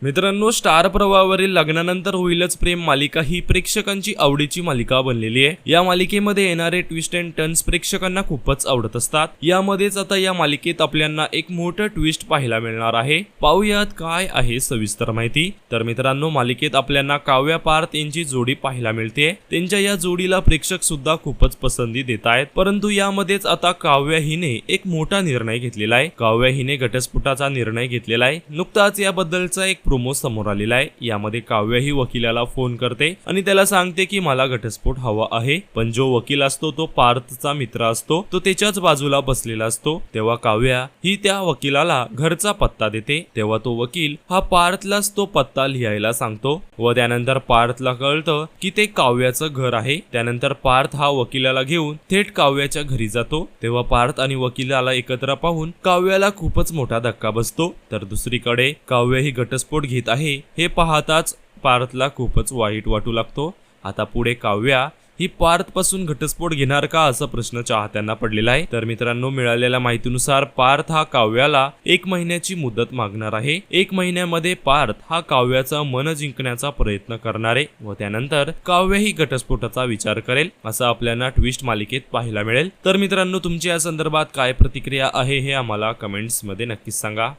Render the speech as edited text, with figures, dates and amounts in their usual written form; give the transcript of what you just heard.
मित्रांनो, स्टार प्रवाहावरील लग्नानंतर होईलच प्रेम मालिका ही प्रेक्षकांची आवडीची मालिका बनलेली आहे। या मालिकेमध्ये येणारे ट्विस्ट अँड टर्न्स प्रेक्षकांना खूपच आवडत असतात। यामध्येच आता या मालिकेत आपल्याला एक मोठं ट्विस्ट पाहायला मिळणार आहे। पाहूयात काय आहे सविस्तर माहिती। तर मित्रांनो, मालिकेत आपल्याला काव्या पार्थ यांची जोडी पाहायला मिळते। त्यांच्या या जोडीला प्रेक्षक सुद्धा खूपच पसंती देत आहेत। परंतु यामध्येच आता काव्या हिने एक मोठा निर्णय घेतलेला आहे। काव्या हिने घटस्फोटाचा निर्णय घेतलेला आहे। नुकताच याबद्दलचा एक प्रोमो समोर आलेला आहे। यामध्ये काव्या ही वकिलाला फोन करते आणि त्याला सांगते की मला घटस्फोट हवा आहे। पण जो वकील असतो तो पार्थचा मित्र असतो, तो त्याच्याच बाजूला बसलेला असतो। तेव्हा काव्या ही त्या वकिलाला घरचा पत्ता देते। तेव्हा तो वकील हा पार्थलाच तो पत्ता लिहायला सांगतो व त्यानंतर पार्थला कळतं की ते काव्याचं घर आहे। त्यानंतर पार्थ हा वकिलाला घेऊन थेट काव्याच्या घरी जातो। तेव्हा पार्थ आणि वकिलाला एकत्र पाहून काव्याला खूपच मोठा धक्का बसतो। तर दुसरीकडे काव्या ही घटस्फोट घेत आहे हे पाहताच पार्थला खूपच वाईट वाटू लागतो। आता पुढे काव्या ही पार्थ पासून घटस्फोट घेणार का, असा प्रश्न चाहत्यांना पडलेला आहे। तर मित्रांनो, मिळालेल्या माहितीनुसार पार्थ हा काव्याला 1 महिन्याची मुदत मागणार आहे। 1 महिन्यामध्ये पार्थ हा काव्याचा मन जिंकण्याचा प्रयत्न करणार आहे व त्यानंतर काव्या ही घटस्फोटाचा विचार करेल, असं आपल्याला ट्विस्ट मालिकेत पाहायला मिळेल। तर मित्रांनो, तुमची या संदर्भात काय प्रतिक्रिया आहे हे आम्हाला कमेंट्स मध्ये नक्कीच सांगा।